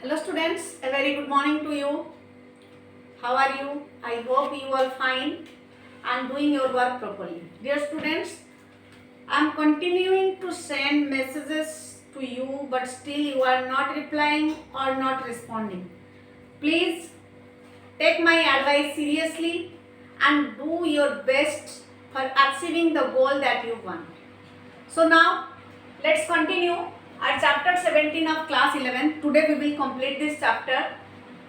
Hello students, a very good morning to you. How are you? I hope you are fine and doing your work properly. Dear students, I am continuing to send messages to you, but still you are not replying or not responding. Please take my advice seriously and do your best for achieving the goal that you want. So now let's continue our chapter 17 of class 11. Today we will complete this chapter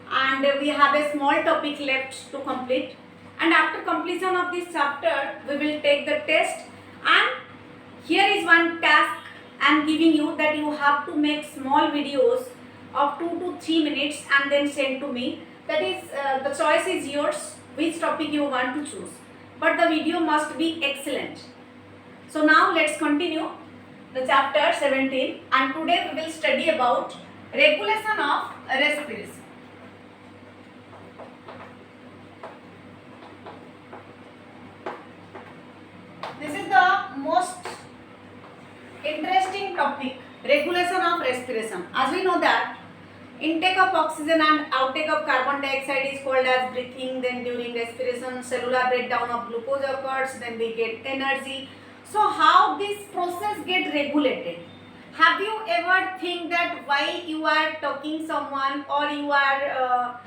and we have a small topic left to complete, and after completion of this chapter we will take the test. And here is one task I am giving you, that you have to make small videos of 2 to 3 minutes and then send to me. That is the choice is yours which topic you want to choose, but the video must be excellent. So now let's continue the chapter 17, and today we will study about regulation of respiration. This is the most interesting topic, regulation of respiration. As we know that intake of oxygen and outtake of carbon dioxide is called as breathing. Then during respiration, cellular breakdown of glucose occurs. Then we get energy. So how this process get regulated? Have you ever think that why you are talking someone or you are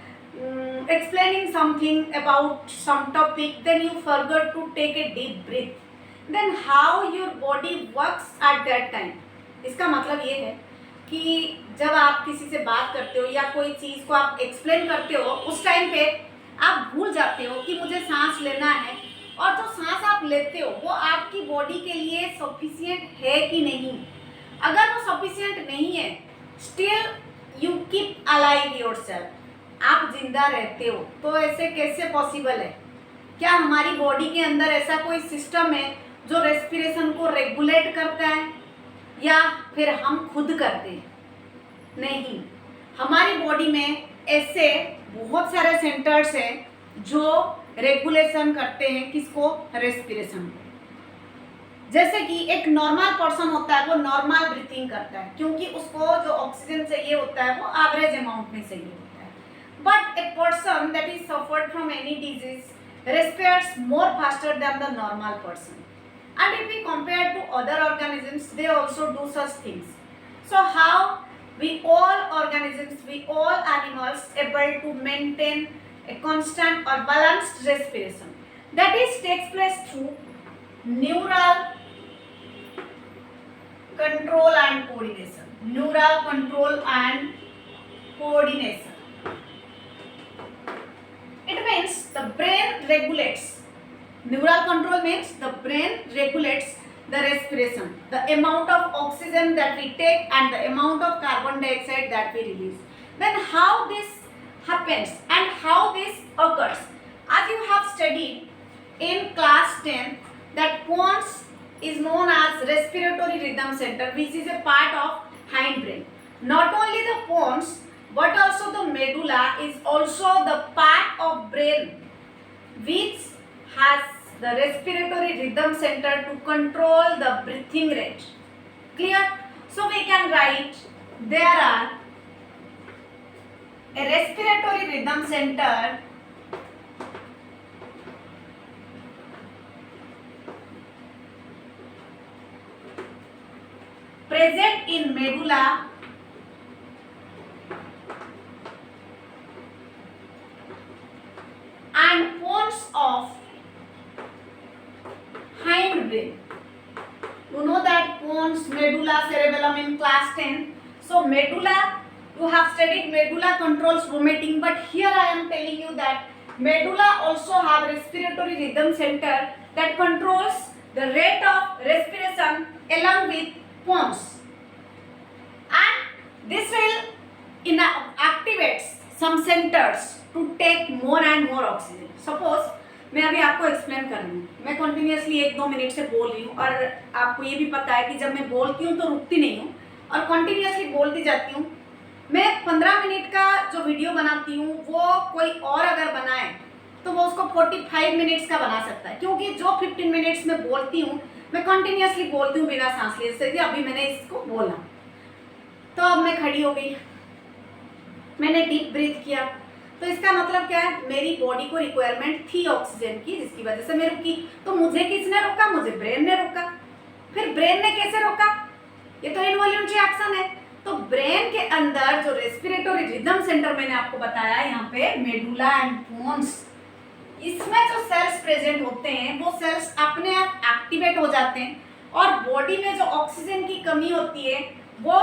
explaining something about some topic, then you forgot to take a deep breath? Then how your body works at that time? इसका मतलब ये है कि जब आप किसी से बात करते हो या कोई चीज़ को आप एक्सप्लेन करते हो, उस टाइम पे आप भूल जाते हो कि मुझे सांस लेना है, और जो सांस आप लेते हो वो आपकी बॉडी के लिए सफिशिएंट है कि नहीं. अगर वो सफिशिएंट नहीं है, still you keep alive yourself, आप जिंदा रहते हो. तो ऐसे कैसे पॉसिबल है? क्या हमारी बॉडी के अंदर ऐसा कोई सिस्टम है जो रेस्पिरेशन को रेगुलेट करता है, या फिर हम खुद करते हैं? नहीं, हमारी बॉडी में ऐसे बहुत सारे सेंटर्स हैं जो रेगुलेशन करते हैं किसको? रेस्पिरेशन को. जैसे कि एक नॉर्मल पर्सन होता है, वो नॉर्मल ब्रीथिंग करता है क्योंकि उसको जो ऑक्सीजन चाहिए होता है वो एवरेज अमाउंट में चाहिए होता है. But a person that is suffered from any disease respirates more faster than the normal person. And if we compare to other organisms, they also do such things. So how we all organisms, we all animals able to maintain a constant or balanced respiration, that is takes place through neural control and coordination. Neural control and coordination. It means the brain regulates. Neural control means the brain regulates the respiration, the amount of oxygen that we take and the amount of carbon dioxide that we release. Then how this happens and how this occurs? As you have studied in class 10, that pons is known as respiratory rhythm center, which is a part of hindbrain. Not only the pons, but also the medulla is also the part of brain which has the respiratory rhythm center to control the breathing rate. Clear? So we can write there are a respiratory rhythm center present in medulla and pons of hindbrain. You know that pons, medulla, cerebellum in class 10. So medulla, you have studied medulla controls vomiting, but here I am telling you that medulla also have respiratory rhythm center that controls the rate of respiration along with pons. And this will activate some centers to take more and more oxygen. Suppose मैं अभी आपको explain कर रही हूँ, मैं continuously 1-2 minute से बोल रही हूँ, और आपको ये भी पता है कि जब मैं बोलती हूँ तो रुकती नहीं हूँ और कंटिन्यूसली बोलती जाती हूँ. मैं 15 मिनट का जो वीडियो बनाती हूँ वो कोई और अगर बनाए तो वो उसको 45 मिनट्स का बना सकता है, क्योंकि जो 15 मिनट्स में बोलती हूँ मैं कंटिन्यूसली बोलती हूँ बिना सांस लिए. जैसे अभी मैंने इसको बोला तो अब मैं खड़ी हो गई, मैंने डीप ब्रीथ किया, तो इसका मतलब क्या है, मेरी बॉडी को रिक्वायरमेंट थी ऑक्सीजन की, जिसकी वजह से मैं रुकी। तो मुझे किसने रोका, मुझे ब्रेन ने रोका। फिर ब्रेन ने कैसे रोका, ये तो इनवॉल्यूंटरी एक्शन है। तो ब्रेन के अंदर जो रेस्पिरेटरी रिदम सेंटर मैंने आपको बताया यहाँ पे मेडुला एंड पोन्स, इसमें जो सेल्स प्रेजेंट होते हैं वो सेल्स अपने आप एक्टिवेट हो जाते हैं और बॉडी में जो ऑक्सीजन की कमी होती है वो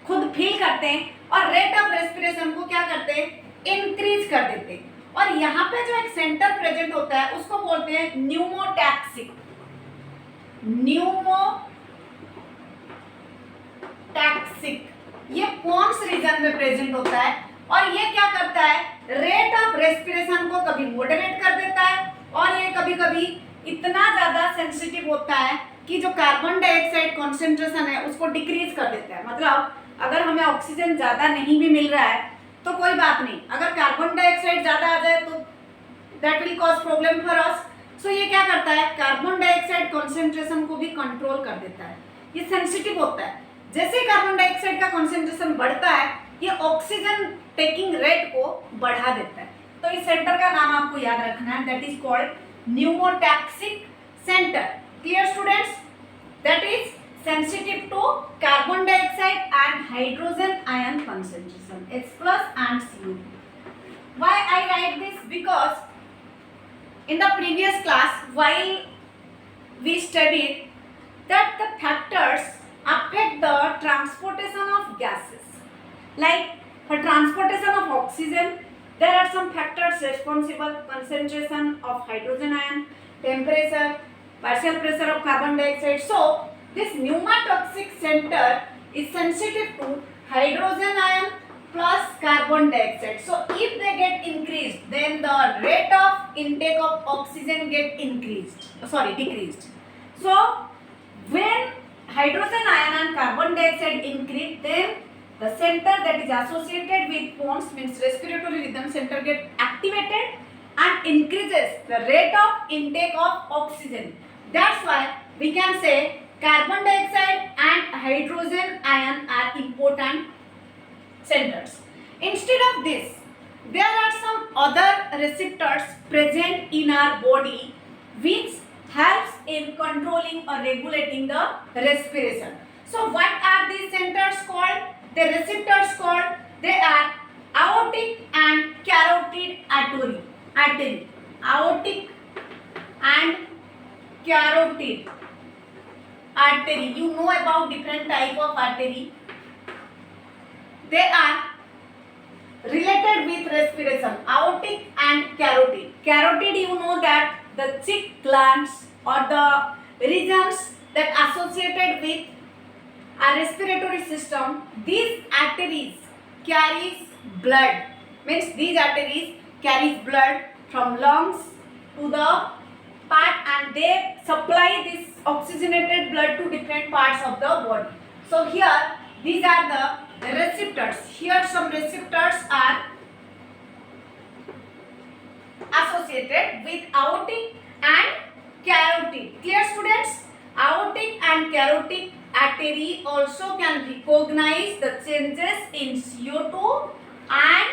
खुद फील करते हैं और रेट ऑफ रेस्पिरेशन को क्या करते हैं, इंक्रीज कर देते हैं। और यहाँ पे जो एक सेंटर प्रेजेंट होता है उसको बोलते हैं न्यूमोटैक्सिक। न्यूमोटैक्सिक ये पोन्स रीजन में प्रेजेंट होता है और ये क्या करता है, रेट ऑफ रेस्पिरेशन को कभी मॉडरेट कर देता है और ये कभी कभी इतना ज्यादा सेंसिटिव होता है कि जो कार्बन डाइऑक्साइड कॉन्सेंट्रेशन है उसको डिक्रीज कर देता है। मतलब अगर हमें ऑक्सीजन ज्यादा नहीं भी मिल रहा है तो कोई बात नहीं, अगर कार्बन डाइऑक्साइड ज्यादा आ जाए तो that will cause problem for us. So ये क्या करता है, कार्बन डाइऑक्साइड कॉन्सेंट्रेशन को भी कंट्रोल कर देता है। ये सेंसिटिव होता है। जैसे ही कार्बन डाइऑक्साइड का कॉन्सेंट्रेशन बढ़ता है ये ऑक्सीजन टेकिंग रेट को बढ़ा देता है। तो इस सेंटर का नाम आपको याद रखना है, that is called pneumotaxic centre. Clear students, that is sensitive to carbon dioxide and hydrogen ion concentration H plus and CO2. Why I write this? Because in the previous class while we studied that the factors affect the transportation of gases, like for transportation of oxygen there are some factors responsible: concentration of hydrogen ion, temperature, partial pressure of carbon dioxide. So this pneumotoxic center is sensitive to hydrogen ion plus carbon dioxide. So if they get increased, then the rate of intake of oxygen get decreased. So when hydrogen ion and carbon dioxide increase, then the center that is associated with PONS, means respiratory rhythm center, get activated and increases the rate of intake of oxygen. That's why we can say carbon dioxide and hydrogen ion are important centers. Instead of this, there are some other receptors present in our body which helps in controlling or regulating the respiration. So what are these centers called? The receptors called, they are aortic and carotid artery. Aortic and carotid artery. You know about different type of artery. They are related with respiration. Aortic and carotid. Carotid, you know that the cheek glands or the regions that associated with our respiratory system. These arteries carries blood. Means these arteries carries blood from lungs to the part and they supply this oxygenated blood to different parts of the body. So here these are the receptors. Here some receptors are associated with aortic and carotid. Clear students? Aortic and carotid artery also can recognize the changes in CO2 and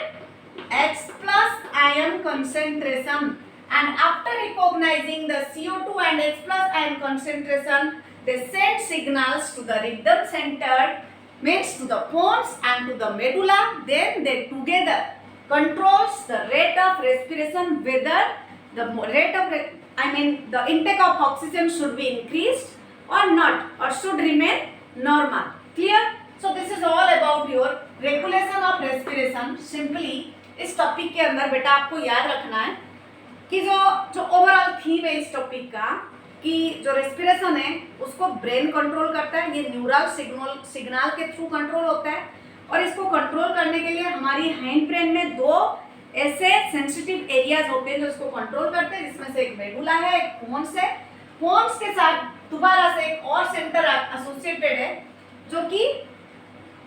H plus ion concentration. And after recognizing the CO2 and H plus ion concentration, they send signals to the rhythm center, means to the PONS and to the medulla. Then they together controls the rate of respiration, whether the rate of the intake of oxygen should be increased or not, or should remain normal. Clear? So this is all about your regulation of respiration. Simply इस topic के अंदर बेटा आपको याद रखना है कि जो ओवरऑल थीम है इस टॉपिक का, कि जो रेस्पिरेशन है उसको ब्रेन कंट्रोल करता है, ये न्यूरल सिग्नल के थ्रू कंट्रोल होता है और इसको कंट्रोल करने के लिए हमारी हैंड ब्रेन में दो ऐसे सेंसिटिव एरियाज होते हैं जो इसको कंट्रोल करते हैं, जिसमें से एक मेडुला है, एक पोन्स है। पोन्स के साथ दोबारा से एक और सेंटर एसोसिएटेड है जो कि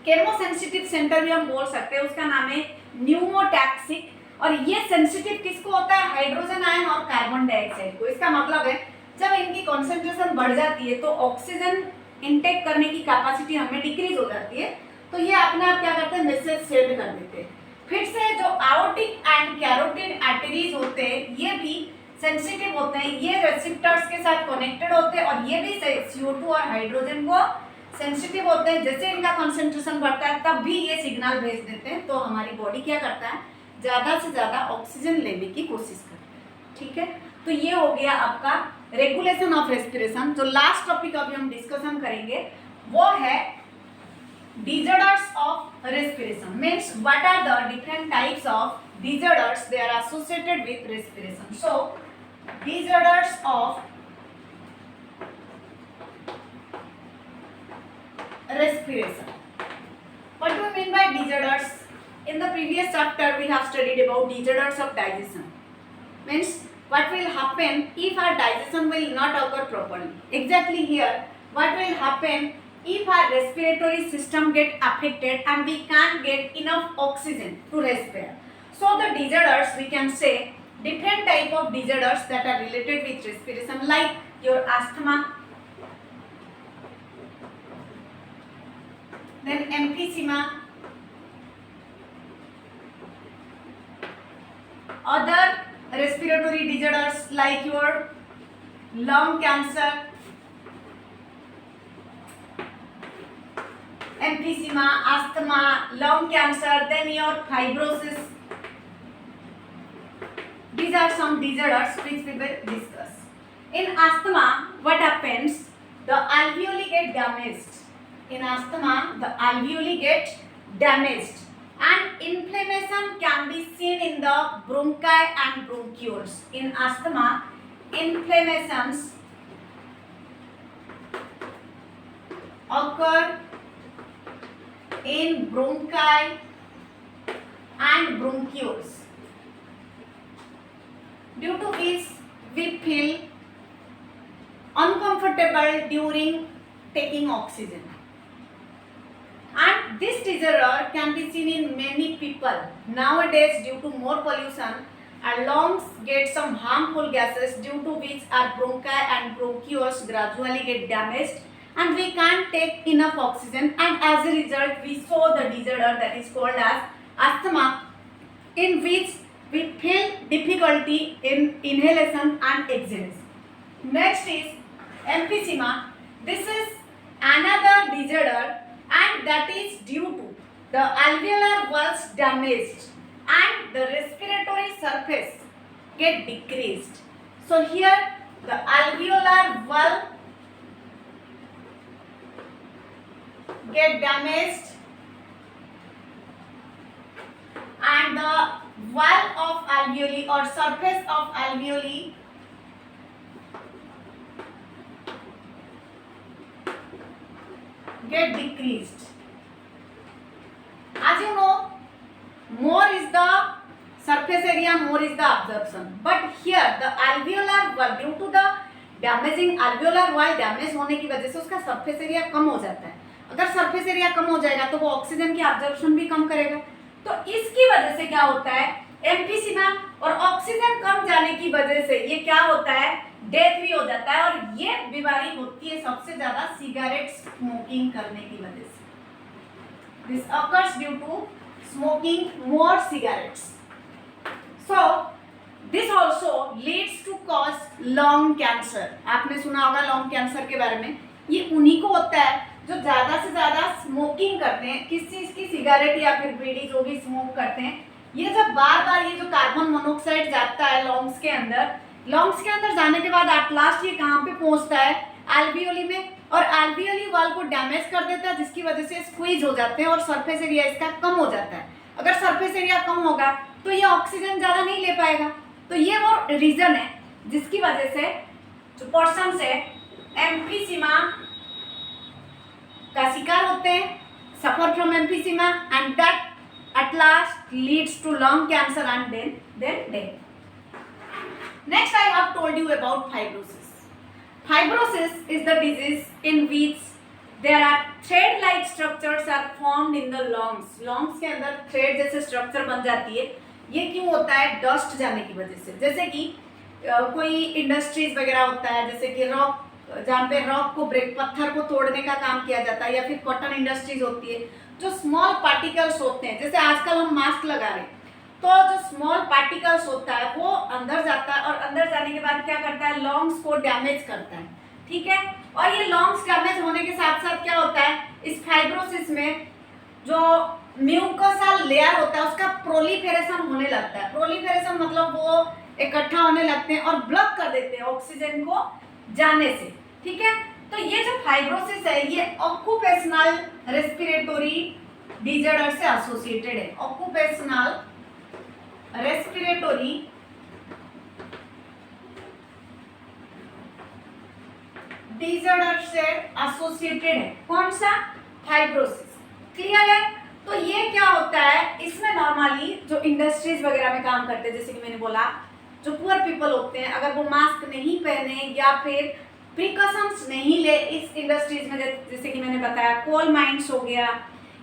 केमोसेंसिटिव सेंटर भी हम बोल सकते हैं, उसका नाम है न्यूमोटैक्सिक। और ये सेंसिटिव किसको होता है, हाइड्रोजन आयन और कार्बन डाइऑक्साइड को। इसका मतलब है जब इनकी कॉन्सेंट्रेशन बढ़ जाती है तो ऑक्सीजन इनटेक करने की कैपेसिटी हमें डिक्रीज हो जाती है, तो ये अपने आप क्या करते हैं, मैसेज सेंड कर देते हैं। फिर से जो आयोटिक एंड कैरोटिड आर्टरीज होते हैं ये भी सेंसिटिव होते हैं, ये रिसेप्टर्स के साथ कनेक्टेड होते हैं और ये भी CO2 और हाइड्रोजन को सेंसिटिव होते हैं। जैसे इनका कंसंट्रेशन बढ़ता है तब भी ये सिग्नल भेज देते हैं, तो हमारी बॉडी क्या करता है, ज़्यादा से ज़्यादा ऑक्सीजन लेने की कोशिश करता है। ठीक है, तो ये हो गया आपका रेगुलेशन ऑफ रेस्पिरेशन। जो लास्ट टॉपिक अभी हम डिस्कशन करेंगे वो है disorders of respiration, means what are the different types of disorders they are associated with respiration. So disorders of respiration, what do we mean by disorders? In the previous chapter we have studied about disorders of digestion, means what will happen if our digestion will not occur properly. Exactly here what will happen if our respiratory system get affected and we can't get enough oxygen to respire. So the disorders, we can say different type of disorders that are related with respiration, like your asthma, then emphysema, other respiratory disorders like your lung cancer, emphysema, asthma, lung cancer, then your fibrosis. These are some disorders which we will discuss. In asthma, what happens? The alveoli get damaged. In asthma, the alveoli get damaged, and inflammation can be seen in the bronchi and bronchioles. In asthma, inflammations occur in bronchi and bronchioles, due to which we feel uncomfortable during taking oxygen. And this disorder can be seen in many people. Nowadays, due to more pollution, our lungs get some harmful gases, due to which our bronchi and bronchioles gradually get damaged and we can't take enough oxygen, and as a result we saw the disorder that is called as asthma, in which we feel difficulty in inhalation and exhalation. Next is emphysema. This is another disorder, and that is due to the alveolar valves damaged and the respiratory surface get decreased. So here the alveolar valve get damaged and the valve of alveoli or surface of alveoli get decreased. As you know, more is the surface area, more is the absorption, but here the alveolar valve, due to the damaging alveolar valve damage होने की वजह से उसका surface area कम हो जाता है। अगर surface area कम हो जाएगा तो वो ऑक्सीजन की एब्जॉर्प्शन भी कम करेगा, तो इसकी वजह से क्या होता है, एम्फीसीमा, और ऑक्सीजन कम जाने की वजह से ये क्या होता है, डेथ भी हो जाता है। और ये बीमारी होती है सबसे ज्यादा सिगरेट स्मोकिंग करने की वजह से। This occurs due to smoking more cigarettes. So this also leads to cause lung cancer. आपने सुना होगा लंग कैंसर के बारे में। ये उन्हीं को होता है जो ज़्यादा से ज़्यादा स्मोकिंग करते हैं, किस चीज़ की, सिगरेट या फिर बीड़ी जो भी स्मोक करते हैं। ये जब बार बार ये जो कार्बन मोनोऑक्साइड जाता है लंग्स के अंदर जाने के बाद एट लास्ट ये कहाँ पे पहुँचता है, एल्वियोली में, और एल्वियोली वाल को डैमेज कर देता है, जिसकी वजह से स्क्वीज हो जाते हैं और सरफेस एरिया इसका कम हो जाता है। अगर सरफेस एरिया कम होगा तो ये ऑक्सीजन ज़्यादा नहीं ले पाएगा। तो ये वो रीज़न है जिसकी वजह से जो पर्सन से एम्फीसीमा का शिकार होते हैं, suffer from emphysema, and that at last leads to lung cancer and then death. Next I have told you about fibrosis. Fibrosis is the disease in which there are thread like structures are formed in the lungs. Lungs के अंदर thread जैसे structure बन जाती है। ये क्यों होता है, डस्ट जाने की वजह से। जैसे कि कोई इंडस्ट्रीज वगैरह होता है, जैसे कि रॉक, जहाँ पे रॉक को ब्रेक, पत्थर को तोड़ने का काम किया जाता है, या फिर कॉटन इंडस्ट्रीज होती है, जो स्मॉल पार्टिकल्स होते हैं, जैसे आजकल हम मास्क लगा रहे हैं, तो जो स्मॉल पार्टिकल्स होता है वो अंदर जाता है और अंदर जाने के बाद क्या करता है, लंग्स को डैमेज करता है, ठीक है। और ये लंग्स डैमेज होने के साथ साथ क्या होता है, इस फाइब्रोसिस में जो म्यूकोसल लेयर होता है उसका प्रोलिफेरेशन होने लगता है। प्रोलिफेरेशन मतलब वो इकट्ठा होने लगते हैं और ब्लॉक कर देते हैं ऑक्सीजन को जाने से, ठीक है। तो ये जो फाइब्रोसिस है ये ऑक्यूपेशनल रेस्पिरेटरी डिसऑर्डर से एसोसिएटेड है। ऑक्यूपेशनल रेस्पिरेटरी डिसऑर्डर से एसोसिएटेड है। कौन सा, फाइब्रोसिस, क्लियर है। तो ये क्या होता है, इसमें नॉर्मली जो इंडस्ट्रीज वगैरह में काम करते हैं, जैसे कि मैंने बोला जो पुअर पीपल होते हैं, अगर वो मास्क नहीं पहने या फिर प्रिकॉशंस नहीं ले इस इंडस्ट्रीज में, जैसे कि मैंने बताया कोल माइंस हो गया,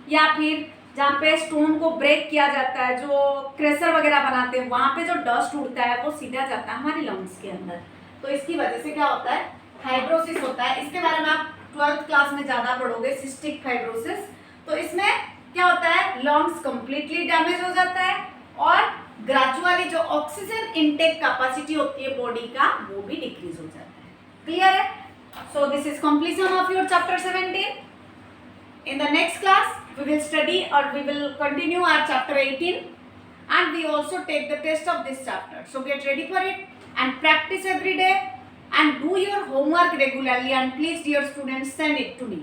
या फिर जहाँ पे स्टोन को ब्रेक किया जाता है, जो क्रेशर वगैरह बनाते हैं, वहाँ पे जो डस्ट उड़ता है वो सीधा जाता है हमारे लंग्स के अंदर। तो इसकी वजह से क्या होता है, फाइब्रोसिस होता है। इसके बारे में आप 12th क्लास में ज़्यादा पढ़ोगे, सिस्टिक फाइब्रोसिस। तो इसमें क्या होता है, लंग्स कंप्लीटली डैमेज हो जाता है और ग्रेजुअली जो ऑक्सीजन इनटेक कैपेसिटी होती है बॉडी का वो भी डिक्रीज हो जाता है, क्लियर है। So this is completion of your chapter 17. In the next class we will study or we will continue our chapter 18 and we also take the test of this chapter. So get ready for it and practice every day and do your homework regularly, and please dear students send it to me.